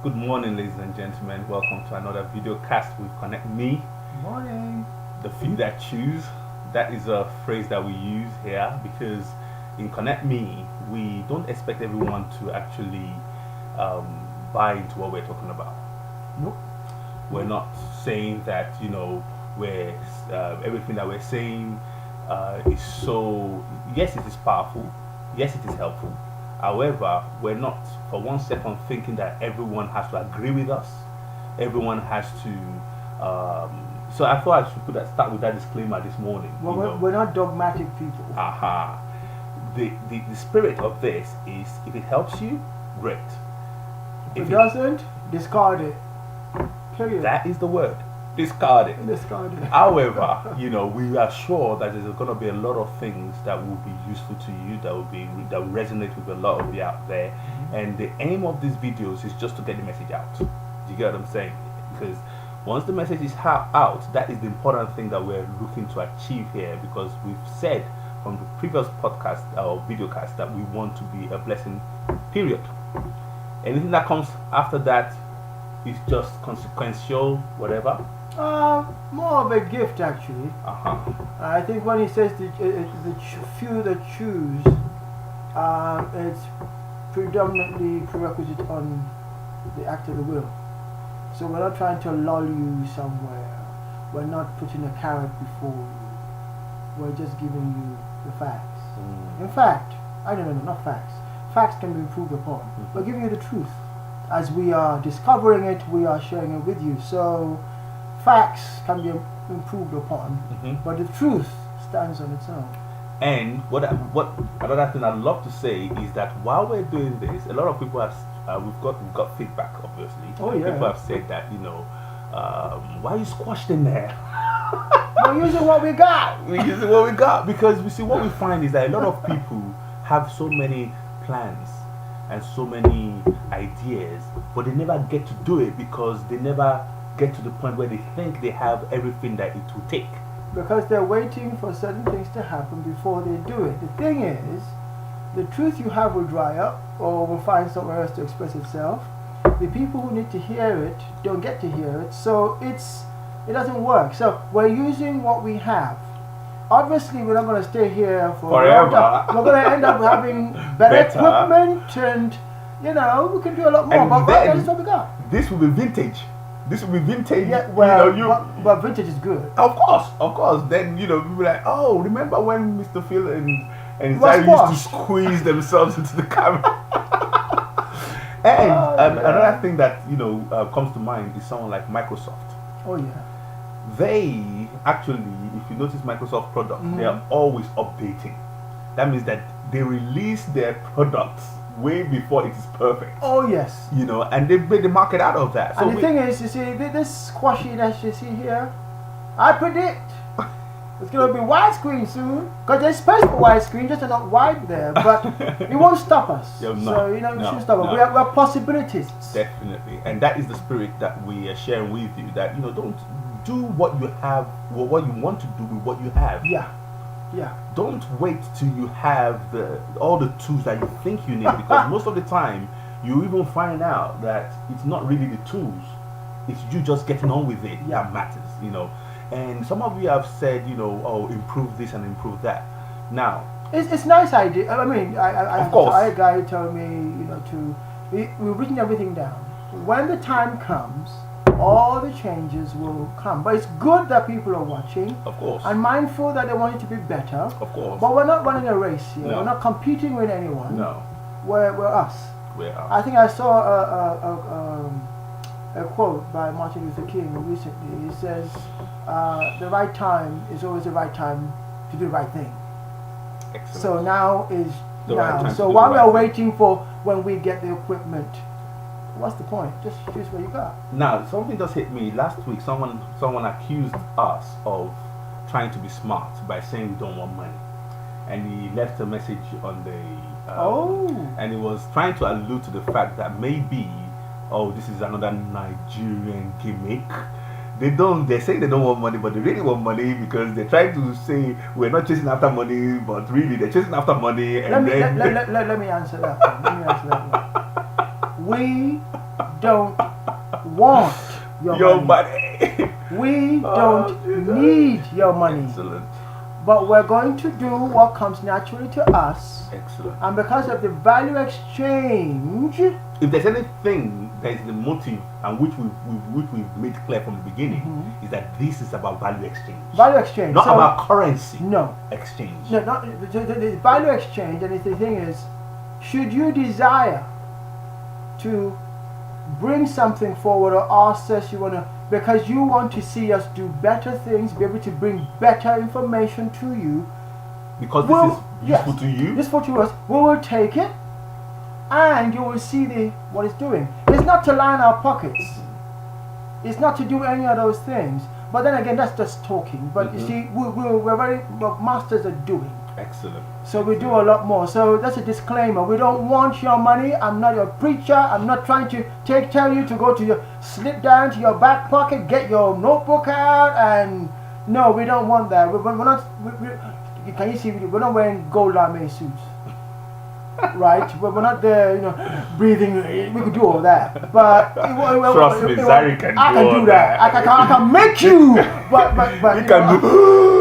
Good morning, ladies and gentlemen. Welcome to another video cast with Connect Me, Morning. the few that choose. That is a phrase that we use here because in Connect Me, we don't expect everyone to actually um, buy into what we're talking about. Nope. We're not saying that, we're everything that we're saying is so. Yes, it is powerful. Yes, it is helpful. However, we're not for one second thinking that everyone has to agree with us. Everyone has to. So I thought I should start with that disclaimer this morning. Well, we're not dogmatic people. Aha. The spirit of this is if it helps you, great. If it doesn't, discard it. Period. That is the word. Discard it. Discard it. However, we are sure that there's going to be a lot of things that will be useful to you, that will resonate with a lot of you out there. And the aim of these videos is just to get the message out. Do you get what I'm saying? Because once the message is out, that is the important thing that we're looking to achieve here. Because we've said from the previous podcast or videocast that we want to be a blessing. Period. Anything that comes after that is just consequential, whatever. More of a gift, actually. I think when he says the few that choose, it's predominantly prerequisite on the act of the will. So we're not trying to lull you somewhere. We're not putting a carrot before you. We're just giving you the facts. In fact, not facts. Facts can be improved upon. We're giving you the truth. As we are discovering it, we are sharing it with you. So facts can be improved upon, but the truth stands on its own. And what another thing I'd love to say is that while we're doing this, a lot of people have we've got feedback, obviously. Oh yeah. People have said that why are you squashed in there? We're using what we got. We're using what we got because we see what we find is that a lot of people have so many plans and so many ideas, but they never get to do it because they never get to the point where they think they have everything that it will take. Because they're waiting for certain things to happen before they do it. The thing is, the truth you have will dry up or will find somewhere else to express itself. The people who need to hear it don't get to hear it, so it doesn't work. So we're using what we have. Obviously, we're not going to stay here forever. We're going to end up having better equipment, and we can do a lot more. But that's what we got. This will be vintage. This will be vintage. Yeah, well, but vintage is good. Of course. Then people be like, oh, remember when Mr Phil and Zari used to squeeze themselves into the camera? And another thing that comes to mind is someone like Microsoft. Oh yeah. They actually, if you notice Microsoft products, they are always updating. That means that they release their products way before it is perfect. Oh yes. And they made the market out of that. And the thing is, you see, this squashy that you see here, I predict it's going to be widescreen soon. Because there's space for widescreen, just not wide there. But it won't stop us. It shouldn't stop us. We have possibilities. Definitely. And that is the spirit that we are sharing with you. That, don't do what you have, or what you want to do with what you have. Yeah. Don't wait till you have all the tools that you think you need, because most of the time you even find out that it's not really the tools, it's you just getting on with it that matters. And some of you have said, improve this and improve that. Now it's nice idea. I mean, of course, a guy told me, we've written everything down. When the time comes, all the changes will come. But it's good that people are watching. Of course. And mindful that they want it to be better. Of course. But we're not running a race here. No. We're not competing with anyone. No. We're us. We're us. I think I saw a quote by Martin Luther King recently. He says, the right time is always the right time to do the right thing. Excellent. So now is the now. Right so while we're waiting for when we get the equipment, what's the point? Just choose what you got. Now, something just hit me. Last week, someone accused us of trying to be smart by saying we don't want money. And he left a message on the... And he was trying to allude to the fact that maybe, this is another Nigerian gimmick. They say they don't want money, but they really want money because they're trying to say we're not chasing after money, but really they're chasing after money. And let me answer that one. We don't want your money. We don't need your money. Excellent. But we're going to do what comes naturally to us. Excellent. And because of the value exchange, if there's anything that is the motive and which we've made clear from the beginning, is that this is about value exchange. Value exchange. Not about currency. No. Exchange. No, not the value exchange. And the thing is, should you desire to bring something forward or ask us, you want to, because you want to see us do better things, be able to bring better information to you, because this is useful to you, useful to us, we will take it and you will see what it's doing. It's not to line our pockets, it's not to do any of those things, but then again, that's just talking. But you see, we're masters at doing. Excellent. So we do a lot more. So that's a disclaimer. We don't want your money. I'm not your preacher. I'm not trying to tell you to go to slip down to your back pocket, get your notebook out, and no, we don't want that. We're not. Can you see? We're not wearing gold lame suits, right? We're not there, breathing. We could do all that, but trust me, Zari can do I can all do that. I can make you, but you can do.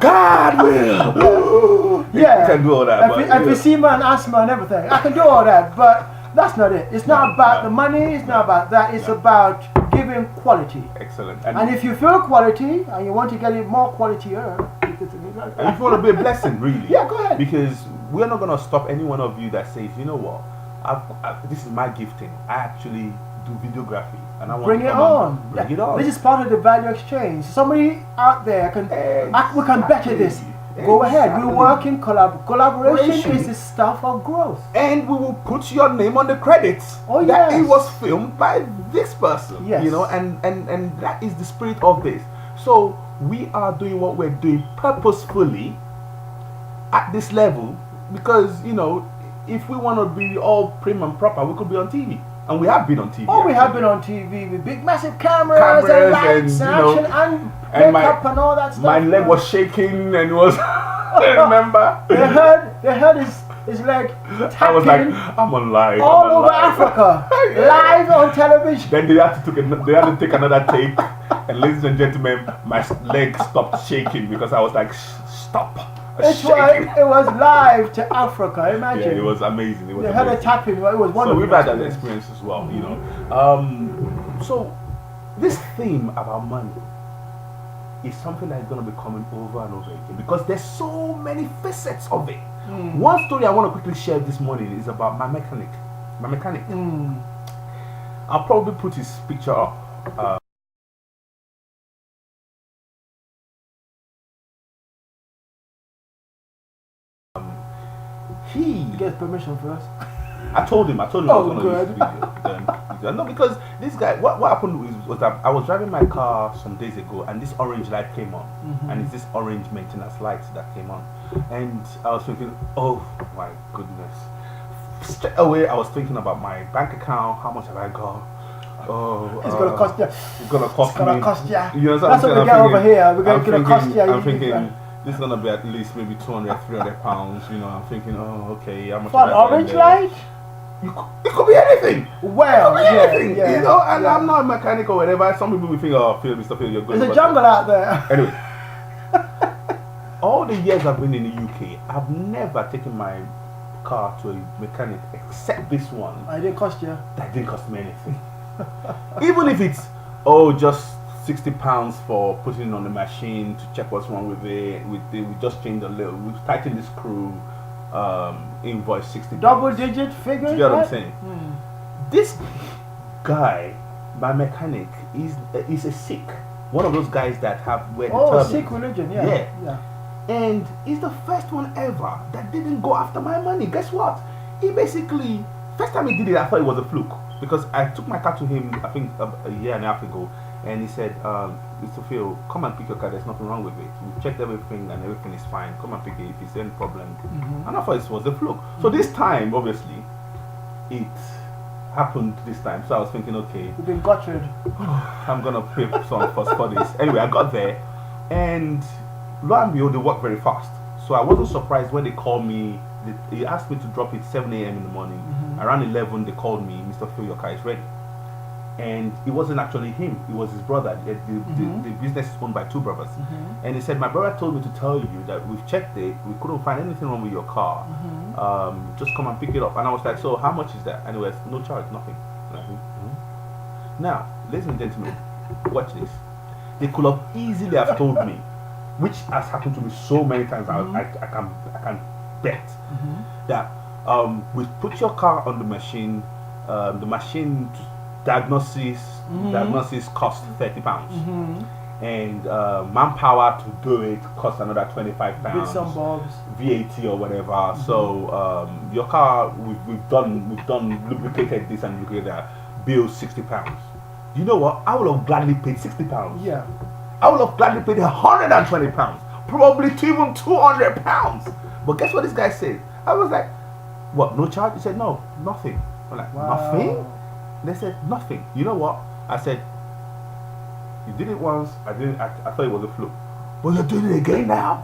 God will. Yeah, you can do all that. Emphysema and asthma and everything. I can do all that, but that's not it. It's not about the money. It's not about that. It's about giving quality. Excellent. And if you feel quality and you want to get it more qualitier, and if you want to be a blessing, really. Yeah, go ahead. Because we're not going to stop any one of you that says, you know what, this is my gifting. I actually do videography, and I want bring to it on. Bring it on. This is part of the value exchange. Somebody out there we can better this. Go ahead. We work in collaboration is the stuff of growth. And we will put your name on the credits. Oh, that it was filmed by this person. Yes. And that is the spirit of this. So we are doing what we're doing purposefully at this level, because if we want to be all prim and proper, we could be on TV. And we have been on TV. Oh, we have been on TV with big massive cameras and lights and action and makeup and all that stuff. My leg was shaking and was I remember. They heard his leg tapping. I was like, I'm on live. All over Africa. Live on television. Then they had to take another take. And ladies and gentlemen, my leg stopped shaking because I was like, stop. It was live to Africa, imagine. Yeah, it was amazing. They had a tapping, it was wonderful. So we've had that experience as well, So this theme about money is something that is going to be coming over and over again, because there's so many facets of it. One story I want to quickly share this morning is about my mechanic. I'll probably put his picture up. He gets permission first. I told him I was going to use the video. No, because this guy, what happened was that I was driving my car some days ago, and this orange light came on, and it's this orange maintenance light that came on, and I was thinking, oh my goodness. Straight away, I was thinking about my bank account. How much have I got? Oh, it's gonna cost you. It's gonna cost you. You know, that's what we get over here. We're gonna cost you. I'm thinking. This is gonna be at least maybe 200, 300 pounds. I'm thinking, oh, okay, how much? For an orange light? It could be anything. Well, anything, yeah, and I'm not a mechanic or whatever. Some people will think, oh, Mr. Phil, you're good. There's a jungle out there. Anyway, all the years I've been in the UK, I've never taken my car to a mechanic except this one. It didn't cost you. That didn't cost me anything. Even if it's just £60 for putting it on the machine to check what's wrong with it. We just changed a little. We tightened the screw. Invoice £60. Double-digit figures. You get what I'm saying? This guy, my mechanic, is a Sikh. One of those guys that have wear the turban. Sikh religion, yeah. And he's the first one ever that didn't go after my money. Guess what? He basically, first time he did it, I thought it was a fluke, because I took my car to him, I think a year and a half ago. And he said, Mr. Phil, come and pick your car, there's nothing wrong with it. We've checked everything and everything is fine. Come and pick it if there's any problem. And I thought it was a fluke. So this time, obviously, it happened this time. So I was thinking, okay, you've been gutted. I'm going to pay some for this. Anyway, I got there, and lo and behold, they work very fast. So I wasn't surprised when they called me. They asked me to drop it 7 a.m. in the morning. Around 11, they called me, Mr. Phil, your car is ready. and it wasn't actually him, it was his brother. The business is owned by two brothers. And he said, my brother told me to tell you that we've checked it, we couldn't find anything wrong with your car. Just come and pick it up. And I was like, so how much is that? And it was no charge, nothing. Now, ladies and gentlemen, watch this. They could have easily have told me, which has happened to me so many times. I can bet that we put your car on the machine. The machine diagnosis costs £30, and manpower to do it costs another £25. With some bobs, VAT or whatever. So your car, we've done lubricated this and lubricated that. Bill £60. You know what? I would have gladly paid £60. Yeah. I would have gladly paid £120, probably to even £200. But guess what this guy said? I was like, what? No charge? He said, no, nothing. I'm like, nothing? They said nothing. You know what? I said, you did it once. I thought it was a fluke, but you're doing it again now.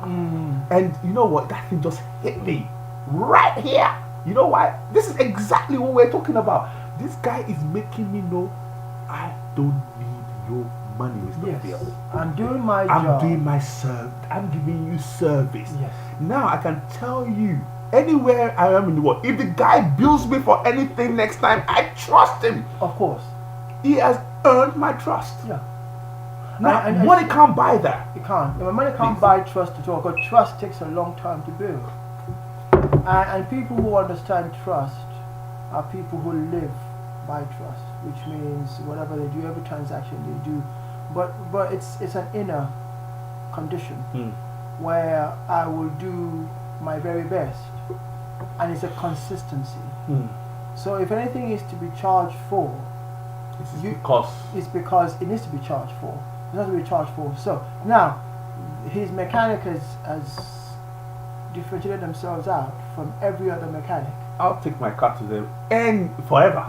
And you know what? That thing just hit me right here. You know why? This is exactly what we're talking about. This guy is making me know I don't need your money, Mr. Phil. I'm doing my job. I'm doing my service. I'm giving you service. Yes. Now I can tell you, anywhere I am in the world, if the guy bills me for anything next time, I trust him. Of course. He has earned my trust. Yeah. Now, and money can't buy that. It can't. Money can't buy trust at all, because trust takes a long time to build. And people who understand trust are people who live by trust, which means whatever they do, every transaction they do. But it's an inner condition where I will do my very best, and it's a consistency. So if anything is to be charged for, it's because it needs to be charged for. It has to be charged for. So now his mechanic has differentiated themselves out from every other mechanic. I'll take my car to them and forever.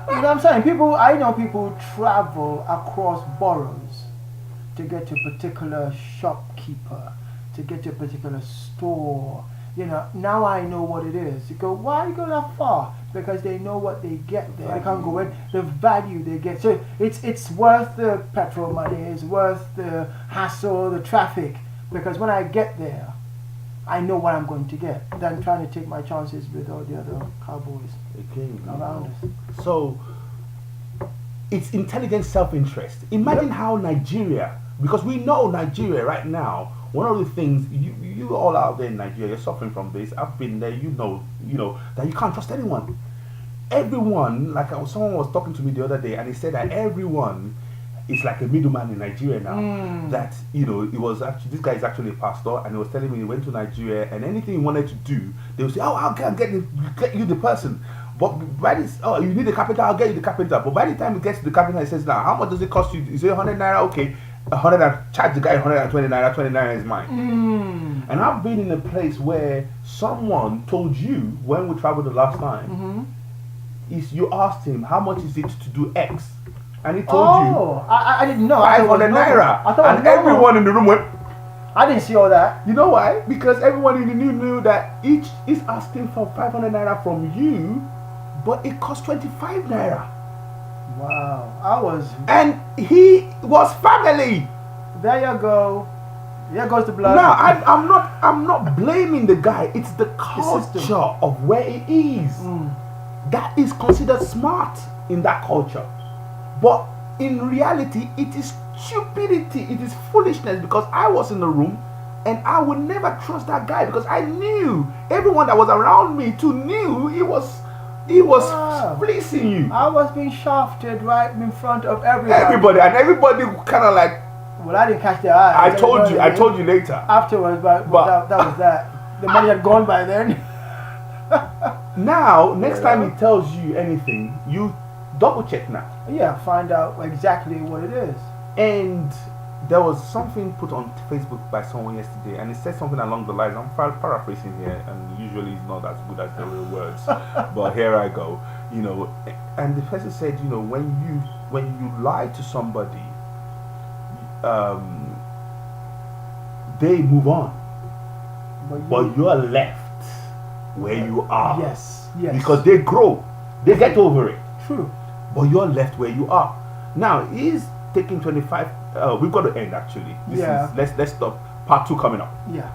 You know what I'm saying? I know people travel across boroughs to get to a particular shopkeeper, to get to a particular store. You know, now I know what it is. You go, why you go that far? Because they know what they get there. They can't go in, the value they get. So it's worth the petrol money, it's worth the hassle, the traffic. Because when I get there, I know what I'm going to get, than trying to take my chances with all the other cowboys around us. So it's intelligent self-interest. Imagine how Nigeria, because we know Nigeria right now, one of the things you all out there in Nigeria, you're suffering from this. I've been there. You know that you can't trust anyone. Everyone, like someone was talking to me the other day, and he said that everyone is like a middleman in Nigeria now. That it was actually, this guy is actually a pastor, and he was telling me he went to Nigeria, and anything he wanted to do, they would say, "Oh, I'll get you the person." But by this, oh, you need a carpenter, I'll get you the carpenter. But by the time it gets to the carpenter, he says, "Now, how much does it cost you? Is it 100 naira? Okay, 100 and charge the guy 120 naira. 20 naira is mine." And I've been in a place where someone told you when we traveled the last time, is you asked him how much is it to do X, and he told you, I didn't know. 500 naira, and everyone in the room went. I didn't see all that. You know why? Because everyone in the room knew that each is asking for 500 naira from you, but it cost 25 naira. Wow, and he was family. There you go. There goes the blood. Now I'm not blaming the guy. It's the culture of where he is. That is considered smart in that culture. But in reality, it is stupidity. It is foolishness, because I was in the room and I would never trust that guy, because I knew everyone that was around me too knew he was fleecing you. I was being shafted right in front of everybody. Everybody kind of like. Well, I didn't catch their eye. I told you later. Afterwards, but that was that. The money had gone by then. Now, next time he tells you anything, you double check now. Yeah, find out exactly what it is. And there was something put on Facebook by someone yesterday, and it said something along the lines, I'm paraphrasing here, and usually it's not as good as the real words, but here I go. And the person said, when you lie to somebody, they move on, but you are left where you are. Yes. Because they grow, they get over it. True. but you're left where you are. Now he's taking 25. We've got to end actually. This is let's stop. Part 2 coming up. Yeah.